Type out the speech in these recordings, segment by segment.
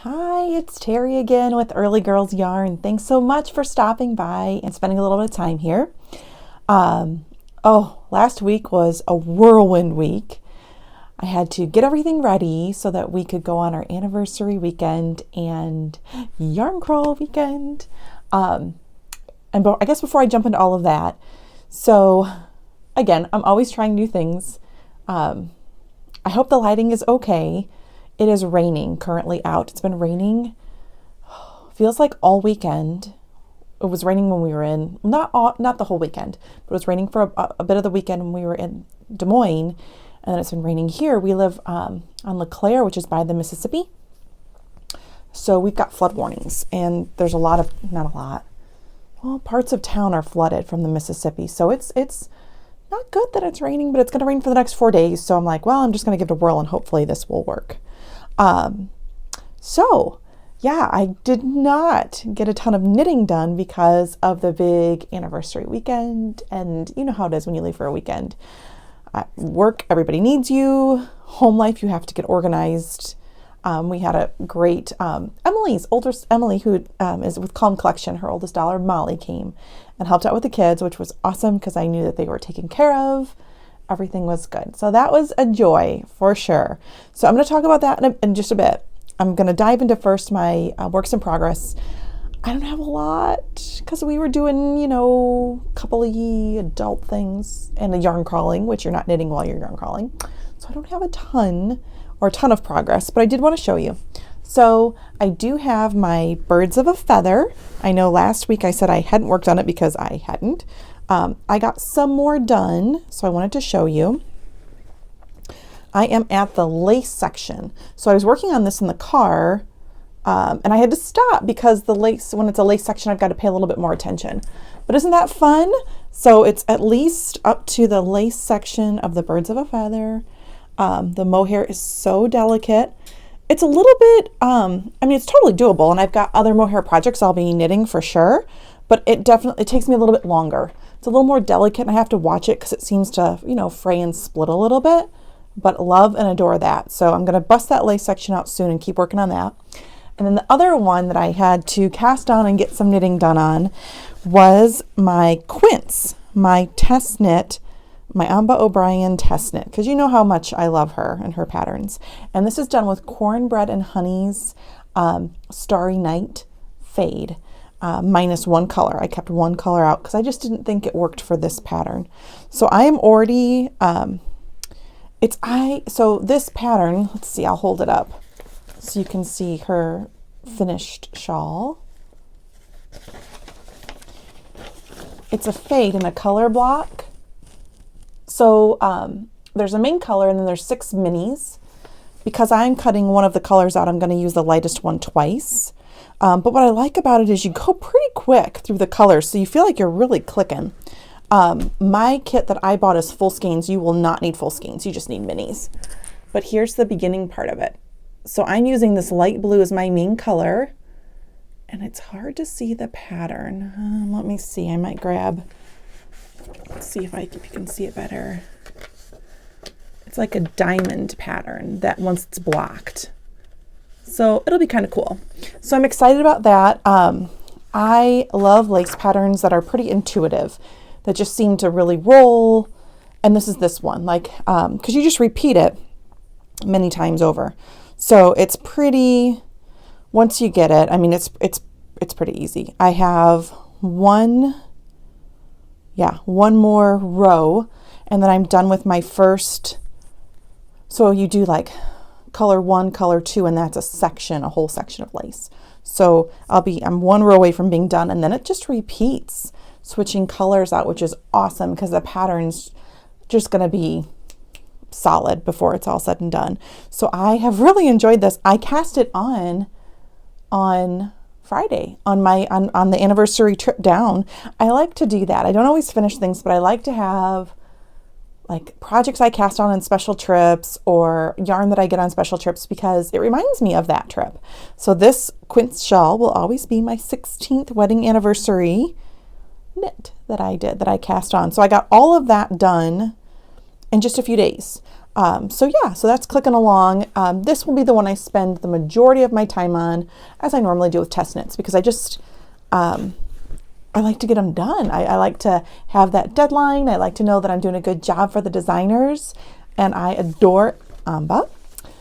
Hi, it's Terry again with Early Girls Yarn. Thanks so much for stopping by and spending a little bit of time here. Last week was a whirlwind week. I had to get everything ready so that we could go on our anniversary weekend and yarn crawl weekend. I guess before I jump into all of that, so again, I'm always trying new things. I hope the lighting is okay. It is raining currently out. It's been raining, feels like all weekend. It was raining when we were in, not the whole weekend, but it was raining for a bit of the weekend when we were in Des Moines. And then it's been raining here. We live on LeClaire, which is by the Mississippi. So we've got flood warnings, and there's parts of town are flooded from the Mississippi. So it's not good that it's raining, but it's going to rain for the next 4 days. So I'm like, well, I'm just going to give it a whirl and hopefully this will work. I did not get a ton of knitting done because of the big anniversary weekend. And you know how it is when you leave for a weekend. Work, everybody needs you. Home life, you have to get organized. We had a great, Emily, who is with Calm Collection, her oldest daughter, Molly, came and helped out with the kids, which was awesome because I knew that they were taken care of. Everything was good. So that was a joy for sure. So I'm going to talk about that in just a bit. I'm going to dive into first my works in progress. I don't have a lot because we were doing, a couple of adult things and a yarn crawling, which you're not knitting while you're yarn crawling. So I don't have a ton of progress, but I did want to show you. So I do have my Birds of a Feather. I know last week I said I hadn't worked on it because I hadn't. I got some more done, so I wanted to show you. I am at the lace section. So I was working on this in the car, and I had to stop because when it's a lace section, I've got to pay a little bit more attention. But isn't that fun? So it's at least up to the lace section of the Birds of a Feather. The mohair is so delicate. It's a little bit, it's totally doable, and I've got other mohair projects I'll be knitting for sure, but it takes me a little bit longer. It's a little more delicate, and I have to watch it because it seems to, fray and split a little bit, but love and adore that. So I'm going to bust that lace section out soon and keep working on that. And then the other one that I had to cast on and get some knitting done on was my Quince, my test knit, my Amba O'Brien test knit, because you know how much I love her and her patterns. And this is done with Cornbread and Honey's Starry Night Fade, minus one color. I kept one color out because I just didn't think it worked for this pattern. So I am already, so this pattern, let's see, I'll hold it up so you can see her finished shawl. It's a fade in a color block. So there's a main color and then there's 6 minis. Because I'm cutting one of the colors out, I'm going to use the lightest one twice. But what I like about it is you go pretty quick through the colors, so you feel like you're really clicking. My kit that I bought is full skeins. You will not need full skeins. You just need minis. But here's the beginning part of it. So I'm using this light blue as my main color. And it's hard to see the pattern. Let me see. I might grab... Let's see if you can see it better. It's like a diamond pattern that once it's blocked. So it'll be kind of cool. So I'm excited about that. I love lace patterns that are pretty intuitive, that just seem to really roll. And this one, because you just repeat it many times over. So it's pretty, once you get it, it's pretty easy. I have one more row, and then I'm done with my first. So you do like color 1, color 2, and that's a whole section of lace. So I'm one row away from being done, and then it just repeats, switching colors out, which is awesome because the pattern's just going to be solid before it's all said and done. So I have really enjoyed this. I cast it on Friday on the anniversary trip down. I like to do that. I don't always finish things, but I like to have like projects I cast on special trips or yarn that I get on special trips because it reminds me of that trip. So this Quince shawl will always be my 16th wedding anniversary knit that I cast on. So I got all of that done in just a few days. So yeah, so that's clicking along. This will be the one I spend the majority of my time on, as I normally do with test knits, because I like to get them done. I like to have that deadline. I like to know that I'm doing a good job for the designers, and I adore Amba.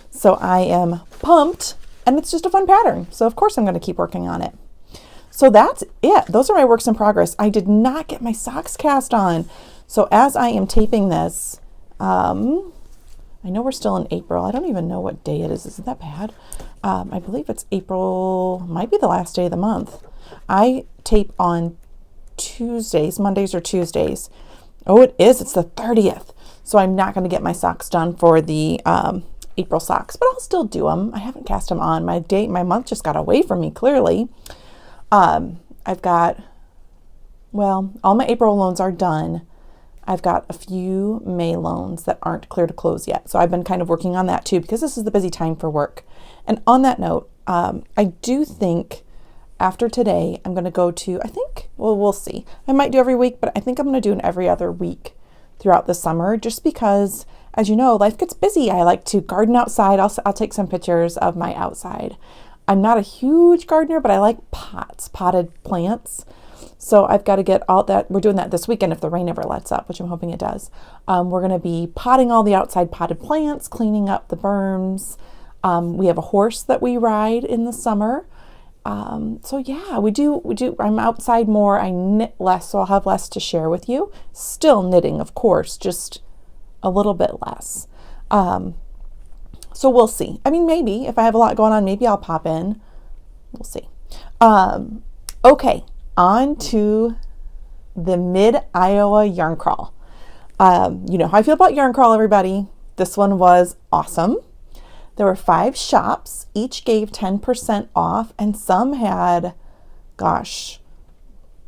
So I am pumped, and it's just a fun pattern. So of course I'm going to keep working on it. So that's it. Those are my works in progress. I did not get my socks cast on. So as I am taping this, I know we're still in April. I don't even know what day it is. Isn't that bad? I believe it's April, might be the last day of the month. I tape on Tuesdays, Mondays or Tuesdays. Oh, it is. It's the 30th. So I'm not going to get my socks done for the April socks, but I'll still do them. I haven't cast them on. My month just got away from me, clearly. I've got, well, all my April loans are done. I've got a few May loans that aren't clear to close yet. So I've been kind of working on that too, because this is the busy time for work. And on that note, I do think after today, I'm going to go to, well, we'll see. I might do every week, but I think I'm going to do an every other week throughout the summer, just because, as you know, life gets busy. I like to garden outside. I'll take some pictures of my outside. I'm not a huge gardener, but I like potted plants. So I've got to get all that. We're doing that this weekend if the rain ever lets up, which I'm hoping it does. We're going to be potting all the outside potted plants, cleaning up the berms. We have a horse that we ride in the summer. So yeah, we do. I'm outside more. I knit less, so I'll have less to share with you. Still knitting, of course, just a little bit less. So we'll see. I mean, maybe if I have a lot going on, maybe I'll pop in. We'll see. Okay, on to the Mid-Iowa Yarn Crawl. You know how I feel about Yarn Crawl, everybody. This one was awesome. There were 5 shops, each gave 10% off, and some had, books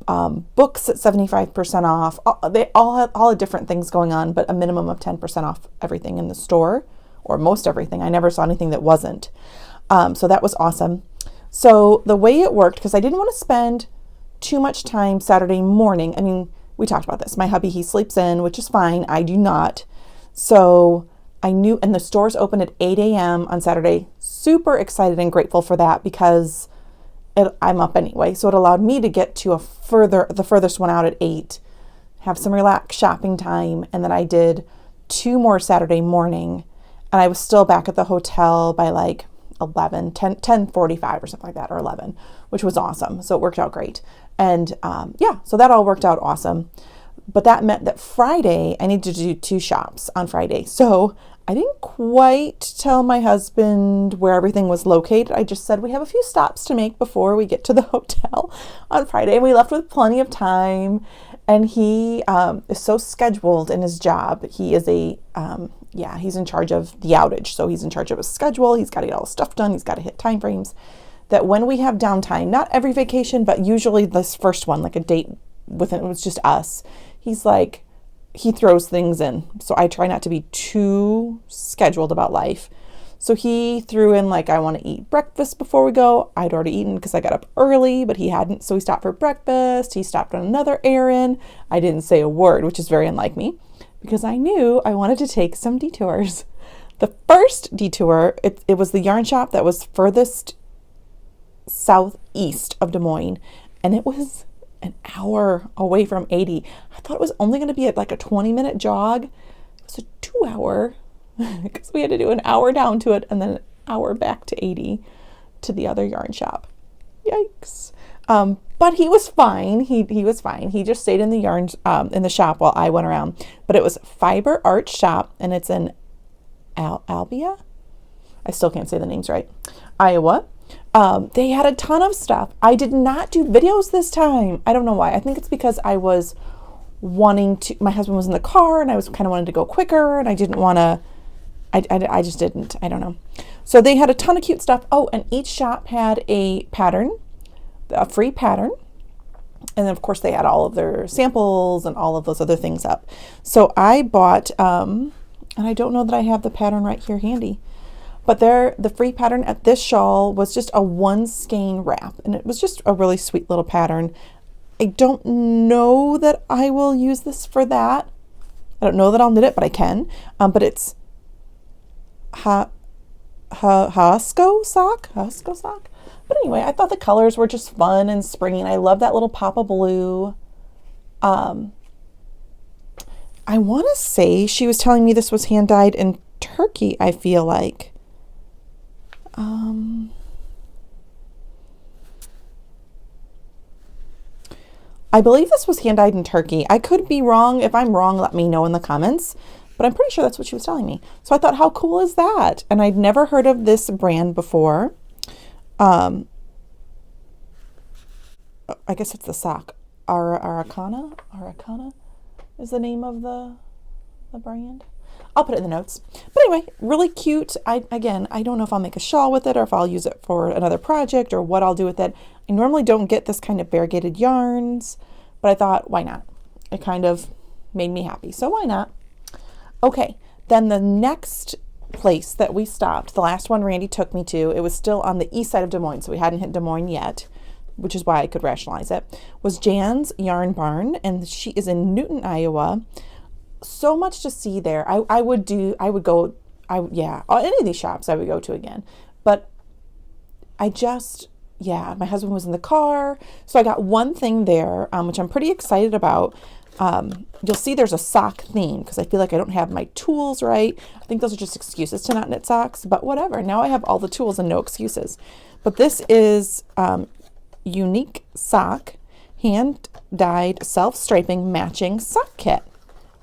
at 75% off. They all had different things going on, but a minimum of 10% off everything in the store, or most everything. I never saw anything that wasn't. So that was awesome. So the way it worked, because I didn't want to spend too much time Saturday morning. I mean, we talked about this. My hubby, he sleeps in, which is fine. I do not. So I knew, and the stores open at 8 a.m. on Saturday. Super excited and grateful for that, because I'm up anyway. So it allowed me to get to the furthest one out at 8, have some relaxed shopping time. And then I did 2 more Saturday morning, and I was still back at the hotel by like 10:45 or something like that, or 11, which was awesome. So it worked out great. And yeah, so that all worked out awesome. But that meant that Friday, I needed to do 2 shops on Friday. So I didn't quite tell my husband where everything was located. I just said we have a few stops to make before we get to the hotel on Friday. And we left with plenty of time. And he is so scheduled in his job. He is he's in charge of the outage. So he's in charge of his schedule. He's got to get all the stuff done. He's got to hit time frames. That when we have downtime, not every vacation, but usually this first one, like a date with it was just us. He's like, he throws things in. So I try not to be too scheduled about life. So he threw in like, I want to eat breakfast before we go. I'd already eaten because I got up early, but he hadn't. So he stopped for breakfast. He stopped on another errand. I didn't say a word, which is very unlike me, because I knew I wanted to take some detours. The first detour, it was the yarn shop that was furthest southeast of Des Moines. And it was an hour away from 80. I thought it was only going to be like a 20-minute jog. It was a 2-hour, because we had to do an hour down to it and then an hour back to 80 to the other yarn shop. Yikes. But he was fine. He was fine. He just stayed in the yarns in the shop while I went around. But it was Fiber Art Shop, and it's in Albia. I still can't say the names right. Iowa. They had a ton of stuff. I did not do videos this time. I don't know why. I think it's because I was wanting to, my husband was in the car and I was kind of wanting to go quicker, and I didn't want to, I just didn't. I don't know. So they had a ton of cute stuff. Oh, and each shop had a pattern, a free pattern. And then of course they had all of their samples and all of those other things up. So I bought, and I don't know that I have the pattern right here handy, but the free pattern at this shawl was just a 1 skein wrap, and it was just a really sweet little pattern. I don't know that I will use this for that. I don't know that I'll knit it, but I can. But it's Hosco sock. But anyway, I thought the colors were just fun and springy. And I love that little pop of blue. I want to say she was telling me this was hand dyed in Turkey, I feel like. I believe this was hand dyed in Turkey. I could be wrong. If I'm wrong, let me know in the comments. But I'm pretty sure that's what she was telling me. So I thought, how cool is that? And I'd never heard of this brand before. I guess it's the sock. Aracana is the name of the brand. I'll put it in the notes. But anyway, really cute. I don't know if I'll make a shawl with it or if I'll use it for another project or what I'll do with it. I normally don't get this kind of variegated yarns, but I thought, why not? It kind of made me happy. So why not? Okay, then the next place that we stopped, the last one Randy took me to, it was still on the east side of Des Moines, so we hadn't hit Des Moines yet, which is why I could rationalize it, was Jan's Yarn Barn, and she is in Newton, Iowa. So much to see there. Any of these shops I would go to again. But my husband was in the car, so I got one thing there, which I'm pretty excited about. You'll see there's a sock theme because I feel like I don't have my tools right. I think those are just excuses to not knit socks, but whatever. Now I have all the tools and no excuses. But this is unique sock, hand-dyed, self-striping, matching sock kit.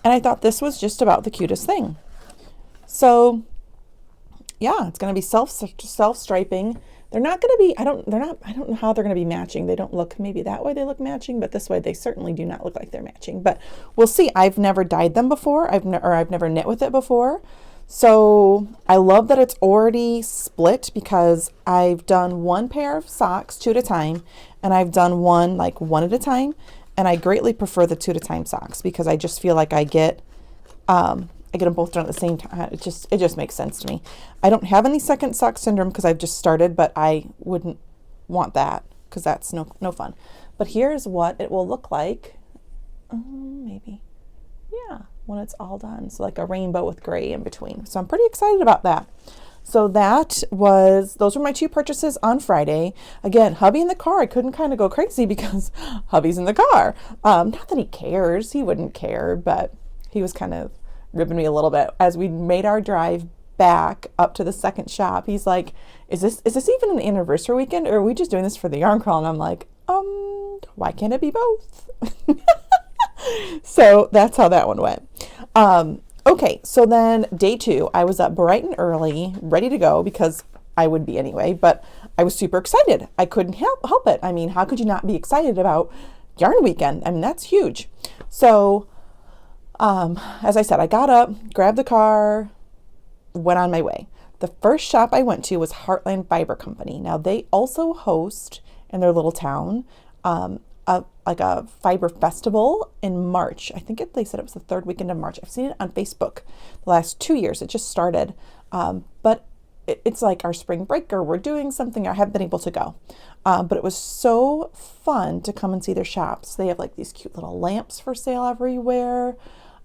And I thought this was just about the cutest thing. So yeah, it's going to be self-striping. They're not going to be, I don't know how they're going to be matching. They don't look, maybe that way they look matching, but this way they certainly do not look like they're matching. But we'll see. I've never dyed them before. I've never knit with it before. So I love that it's already split because I've done one pair of socks 2 at a time, and I've done one at a time. And I greatly prefer the 2 at a time socks because I just feel like I get them both done at the same time. It just makes sense to me. I don't have any second sock syndrome because I've just started, but I wouldn't want that because that's no fun. But here's what it will look like. Maybe. Yeah, when it's all done. So like a rainbow with gray in between. So I'm pretty excited about that. So those were my 2 purchases on Friday. Again, hubby in the car. I couldn't kind of go crazy because hubby's in the car. Not that he cares. He wouldn't care, but he was kind of ribbing me a little bit. As we made our drive back up to the second shop, he's like, is this even an anniversary weekend or are we just doing this for the yarn crawl? And I'm like, why can't it be both? So that's how that one went. Okay, so then day 2, I was up bright and early, ready to go because I would be anyway, but I was super excited. I couldn't help it. I mean, how could you not be excited about yarn weekend? I mean, that's huge. So, as I said, I got up, grabbed the car, went on my way. The first shop I went to was Heartland Fiber Company. Now, they also host in their little town a fiber festival in March. I think they said it was the 3rd weekend of March. I've seen it on Facebook the last 2 years. It just started. But it's like our spring break or we're doing something. I haven't been able to go. But it was so fun to come and see their shops. They have like these cute little lamps for sale everywhere.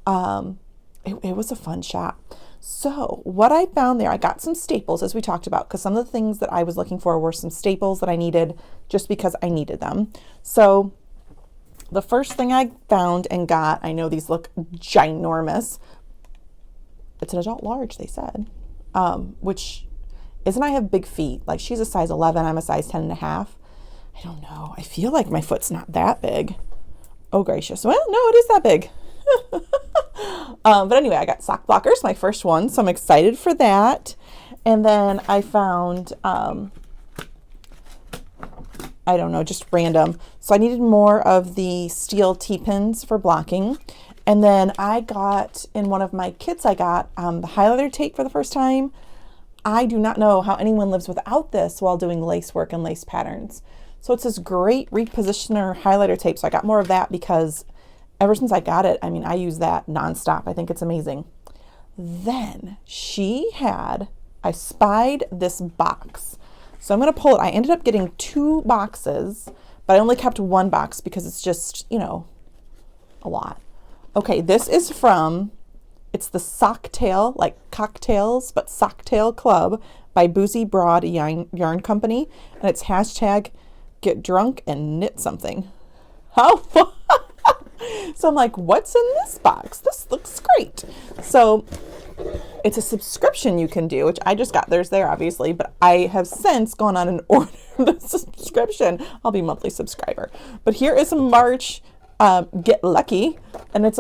It was a fun shop. So what I found there, I got some staples as we talked about, because some of the things that I was looking for were some staples that I needed just because I needed them. So the first thing I found and got, I know these look ginormous. It's an adult large, they said, which isn't, I have big feet. Like she's a size 11, I'm a size 10 and a half. I don't know. I feel like my foot's not that big. Oh, gracious. Well, no, it is that big. But anyway, I got sock blockers, my first one, so I'm excited for that. And then I found, I don't know, just random. So I needed more of the steel T-pins for blocking. And then I got, in one of my kits, I got the highlighter tape for the first time. I do not know how anyone lives without this while doing lace work and lace patterns. So it's this great repositioner highlighter tape. So I got more of that because ever since I got it, I mean, I use that nonstop. I think it's amazing. Then I spied this box. So I'm going to pull it. I ended up getting 2 boxes, but I only kept 1 box because it's just, a lot. Okay, this is from It's the Socktail, like cocktails, but Socktail Club by Boozy Broad Yarn Company. And it's hashtag get drunk and knit something. How fun! So I'm like, what's in this box? This looks great. So it's a subscription you can do, which I just got theirs there, obviously, but I have since gone on and ordered the subscription. I'll be a monthly subscriber. But here is a March Get Lucky, and it's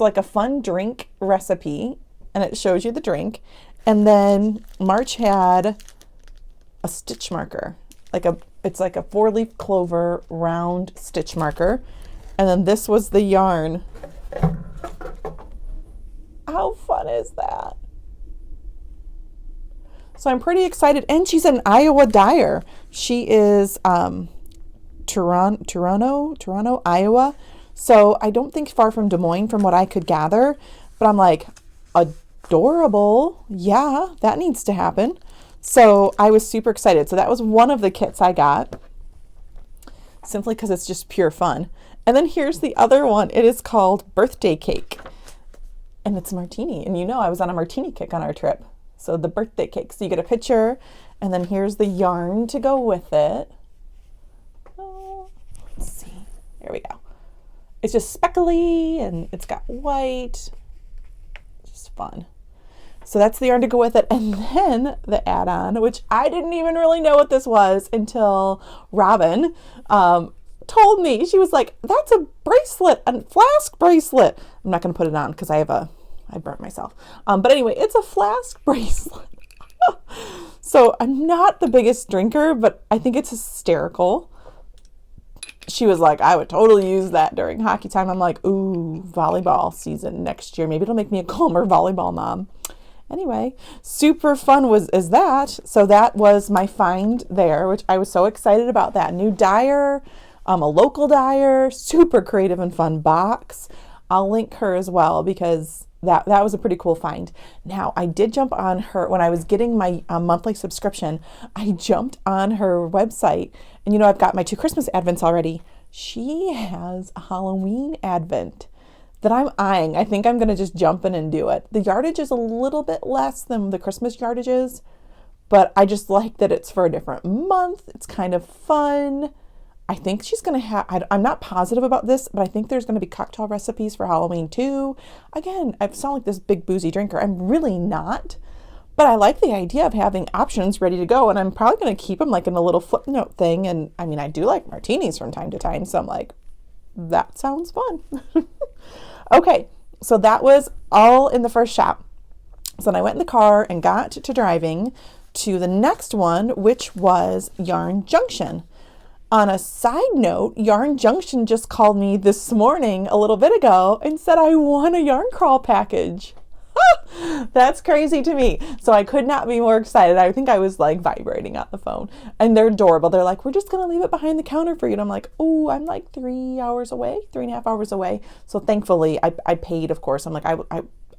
like a fun drink recipe, and it shows you the drink. And then March had a stitch marker, it's like a 4-leaf clover round stitch marker. And then this was the yarn. How fun is that? So I'm pretty excited. And she's an Iowa dyer. She is Toronto, Iowa. So I don't think far from Des Moines from what I could gather. But I'm like, adorable. Yeah, that needs to happen. So I was super excited. So that was one of the kits I got, simply because it's just pure fun. And then here's the other one. It is called Birthday Cake. And it's martini. And you know I was on a martini kick on our trip. So the birthday cake. So you get a picture, and then here's the yarn to go with it. Oh, let's see. There we go. It's just speckly, and it's got white. Just fun. So that's the yarn to go with it. And then the add-on, which I didn't even really know what this was until Robin told me. She was like, that's a bracelet, a flask bracelet. I'm not going to put it on because I burnt myself. But anyway, it's a flask bracelet. So I'm not the biggest drinker, but I think it's hysterical. She was like, I would totally use that during hockey time. I'm like, ooh, volleyball season next year. Maybe it'll make me a calmer volleyball mom. Anyway, super fun is that. So that was my find there, which I was so excited about that. New dyer, a local dyer, super creative and fun box. I'll link her as well because that was a pretty cool find. Now, I did jump on her, when I was getting my monthly subscription, I jumped on her website. And you know, I've got my 2 Christmas Advents already. She has a Halloween Advent that I'm eyeing. I think I'm going to just jump in and do it. The yardage is a little bit less than the Christmas yardages, but I just like that it's for a different month. It's kind of fun. I think she's going to have, I'm not positive about this, but I think there's going to be cocktail recipes for Halloween too. Again, I sound like this big boozy drinker. I'm really not, but I like the idea of having options ready to go. And I'm probably going to keep them like in a little footnote thing. And I mean, I do like martinis from time to time. So I'm like, that sounds fun. Okay, so that was all in the first shop. So then I went in the car and got to driving to the next one, which was Yarn Junction. On a side note, Yarn Junction just called me this morning a little bit ago and said I won a yarn crawl package. That's crazy to me. So I could not be more excited. I think I was like vibrating on the phone. And they're adorable. They're like, we're just going to leave it behind the counter for you. And I'm like, oh, I'm like 3.5 hours away. So thankfully I paid, of course. I'm like,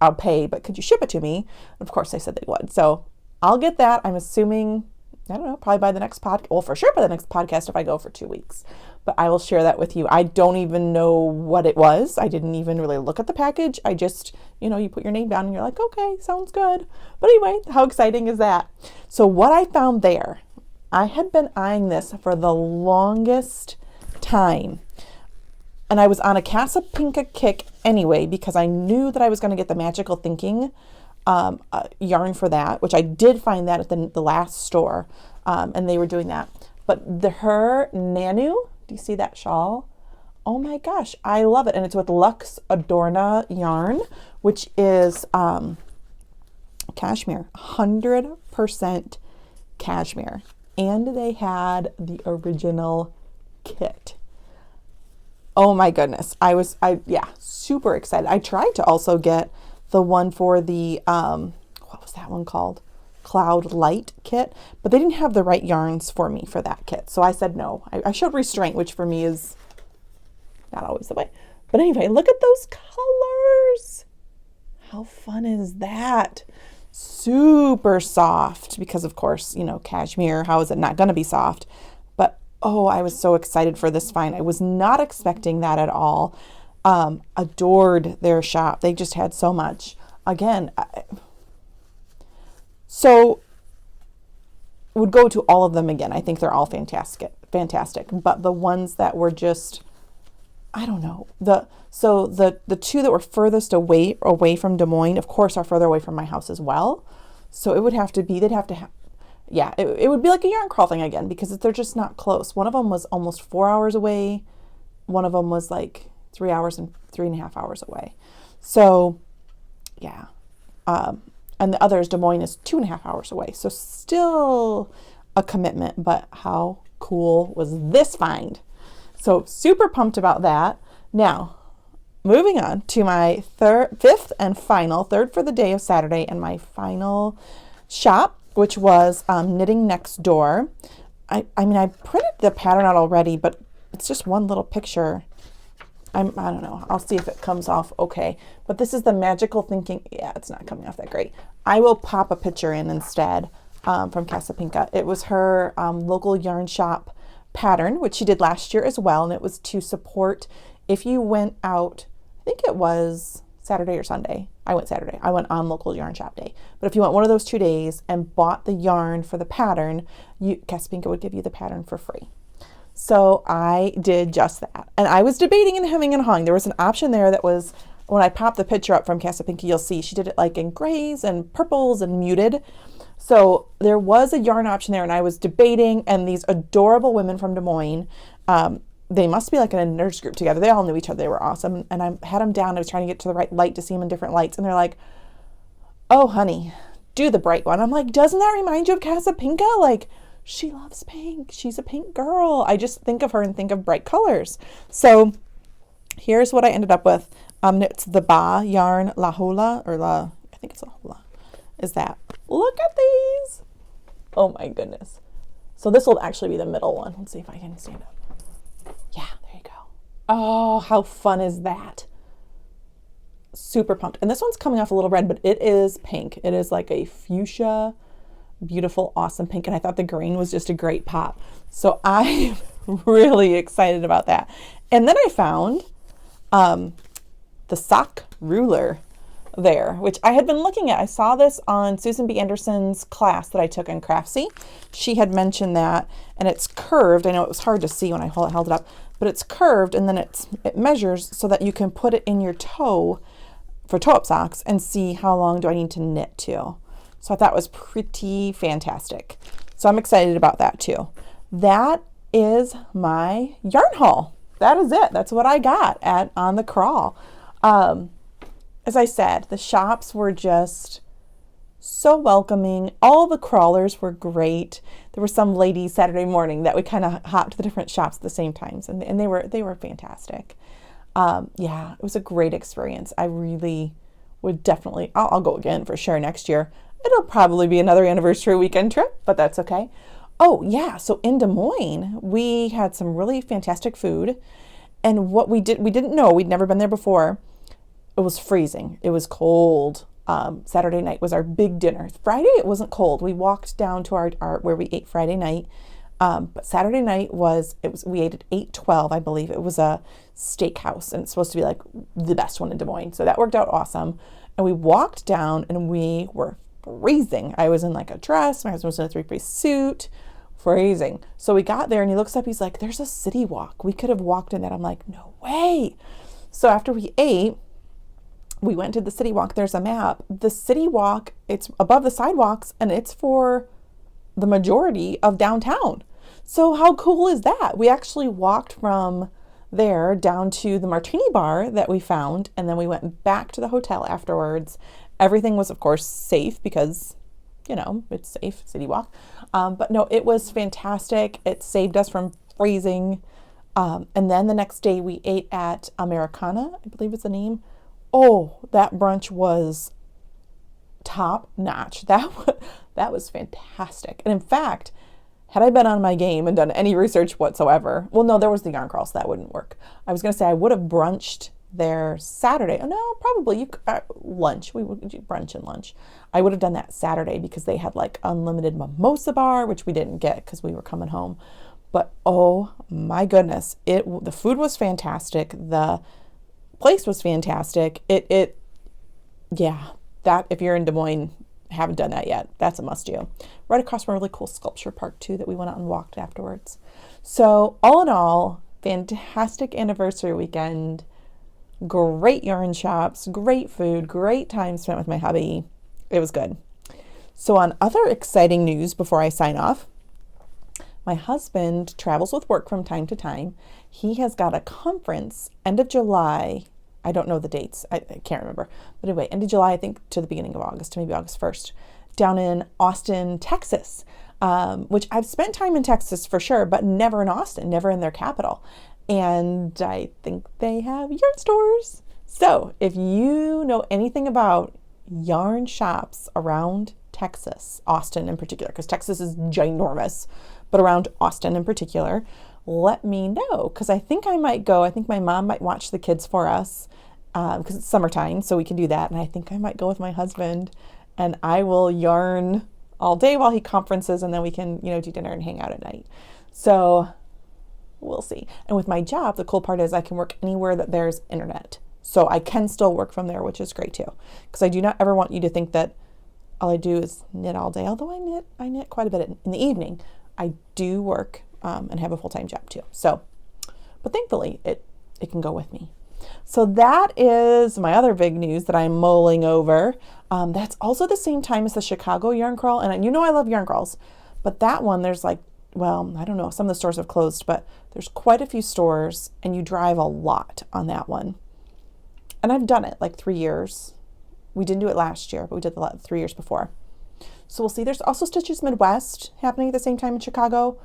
I'll pay, but could you ship it to me? And of course they said they would. So I'll get that. I'm assuming, I don't know, probably by the next podcast. Well, for sure by the next podcast if I go for 2 weeks. But I will share that with you. I don't even know what it was. I didn't even really look at the package. I just, you put your name down and you're like, okay, sounds good. But anyway, how exciting is that? So what I found there, I had been eyeing this for the longest time. And I was on a Casa Pinka kick anyway, because I knew that I was going to get the Magical Thinking yarn for that, which I did find that at the last store. And they were doing that. But her Nanu, do you see that shawl? Oh my gosh, I love it. And it's with Lux Adorna yarn, which is cashmere, 100% cashmere. And they had the original kit. Oh my goodness. Yeah, super excited. I tried to also get the one for the, what was that one called? Cloud Light kit, but they didn't have the right yarns for me for that kit. So I said no. I showed restraint, which for me is not always the way. But anyway, look at those colors. How fun is that? Super soft because of course, cashmere, how is it not going to be soft? But oh, I was so excited for this find. I was not expecting that at all. Adored their shop. They just had so much. again, so would go to all of them again. I think they're all fantastic. But the ones that were just, I don't know, the two that were furthest away from Des Moines, of course, are further away from my house as well. So it would have to be, it would be like a yarn crawl thing again, because they're just not close. One of them was almost 4 hours away. One of them was like 3 hours and 3.5 hours away. So yeah. And the others, Des Moines is 2.5 hours away. So still a commitment, but how cool was this find? So super pumped about that. Now, moving on to my fifth and final, third for the day of Saturday, and my final shop, which was Knitting Next Door. I mean, I printed the pattern out already, but it's just one little picture. I don't know. I'll see if it comes off okay. But this is the Magical Thinking. Yeah, it's not coming off that great. I will pop a picture in instead from Casapinka. It was her local yarn shop pattern, which she did last year as well. And it was to support if you went out, I think it was Saturday or Sunday. I went Saturday. I went on local yarn shop day. But if you went one of those 2 days and bought the yarn for the pattern, Casapinka would give you the pattern for free. So I did just that. And I was debating and hemming and hawing. There was an option there that was, when I popped the picture up from Casapinka, you'll see she did it like in grays and purples and muted. So there was a yarn option there, and I was debating, and these adorable women from Des Moines, they must be like in a nurse group together. They all knew each other. They were awesome. And I had them down. I was trying to get to the right light to see them in different lights. And they're like, oh, honey, do the bright one. I'm like, doesn't that remind you of Casapinka? Like, she loves pink. She's a pink girl. I just think of her and think of bright colors. So here's what I ended up with. It's the Ba yarn La Hula, or I think it's La Hula, is that. Look at these. Oh my goodness. So this will actually be the middle one. Let's see if I can stand up. Yeah, there you go. Oh, how fun is that? Super pumped. And this one's coming off a little red, but it is pink. It is like a fuchsia, beautiful, awesome pink. And I thought the green was just a great pop. So I'm really excited about that. And then I found the sock ruler there, which I had been looking at. I saw this on Susan B. Anderson's class that I took in Craftsy. She had mentioned that, and it's curved. I know it was hard to see when I held it up, but it's curved, and then it measures so that you can put it in your toe for toe-up socks and see how long do I need to knit to. So I thought it was pretty fantastic. So I'm excited about that too. That is my yarn haul. That is it. That's what I got on the crawl. As I said, the shops were just so welcoming. All the crawlers were great. There were some ladies Saturday morning that we kind of hopped to the different shops at the same times, and they were fantastic. Yeah, it was a great experience. I really would definitely, I'll go again for sure next year. It'll probably be another anniversary weekend trip, but that's okay. Oh yeah, so in Des Moines, we had some really fantastic food. And what we didn't know, we'd never been there before. It was freezing. It was cold. Saturday night was our big dinner. Friday, it wasn't cold. We walked down to our where we ate Friday night. But Saturday night we ate at 812, I believe. It was a steakhouse, and it's supposed to be like the best one in Des Moines. So that worked out awesome. And we walked down, and we were freezing. I was in like a dress. My husband was in a 3-piece suit. Freezing. So we got there, and he looks up. He's like, there's a city walk. We could have walked in that. I'm like, no way. So after we ate, we went to the city walk. There's a map. The city walk, it's above the sidewalks, and it's for the majority of downtown. So how cool is that? We actually walked from there down to the martini bar that we found, and then we went back to the hotel afterwards. Everything was, of course, safe because, it's safe, city walk. But no, it was fantastic. It saved us from freezing. And then the next day we ate at Americana, I believe is the name. Oh, that brunch was top notch. That was fantastic. And in fact, had I been on my game and done any research whatsoever, well, no, there was the yarn crawl, so that wouldn't work. I was going to say I would have brunched there Saturday. Oh, no, probably lunch. We would do brunch and lunch. I would have done that Saturday because they had like unlimited mimosa bar, which we didn't get because we were coming home. But oh my goodness, the food was fantastic. The place was fantastic. Yeah, that, if you're in Des Moines, haven't done that yet, that's a must do. Right across from a really cool sculpture park too that we went out and walked afterwards. So all in all, fantastic anniversary weekend. Great yarn shops, great food, great time spent with my hubby. It was good. So on other exciting news before I sign off, my husband travels with work from time to time. He has got a conference end of July. I don't know the dates. I can't remember. But anyway, end of July, I think to the beginning of August, maybe August 1st, down in Austin, Texas, which I've spent time in Texas for sure, but never in Austin, never in their capital. And I think they have yarn stores. So if you know anything about yarn shops around Texas, Austin in particular, because Texas is ginormous, but around Austin in particular, let me know, because I think I might go. I think my mom might watch the kids for us because it's summertime, so we can do that. And I think I might go with my husband, and I will yarn all day while he conferences, and then we can, do dinner and hang out at night. So we'll see. And with my job, the cool part is I can work anywhere that there's internet. So I can still work from there, which is great too. Because I do not ever want you to think that all I do is knit all day, although I knit quite a bit in the evening. I do work and have a full-time job too. So, but thankfully it can go with me. So that is my other big news that I'm mulling over. That's also the same time as the Chicago yarn crawl. And I love yarn crawls, but that one, there's I don't know, some of the stores have closed, but there's quite a few stores and you drive a lot on that one. And I've done it 3 years. We didn't do it last year, but we did the 3 years before. So we'll see. There's also Stitches Midwest happening at the same time in Chicago.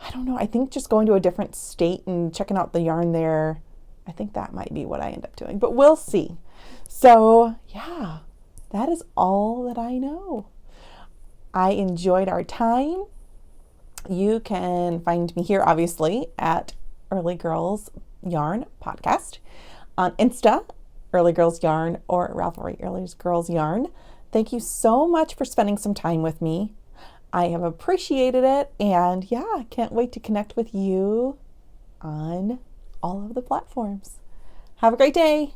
I don't know. I think just going to a different state and checking out the yarn there, I think that might be what I end up doing, but we'll see. So yeah, that is all that I know. I enjoyed our time. You can find me here, obviously, at Early Girls Yarn Podcast. On Insta, Early Girls Yarn, or Ravelry, Early Girls Yarn. Thank you so much for spending some time with me. I have appreciated it, and yeah, can't wait to connect with you on all of the platforms. Have a great day.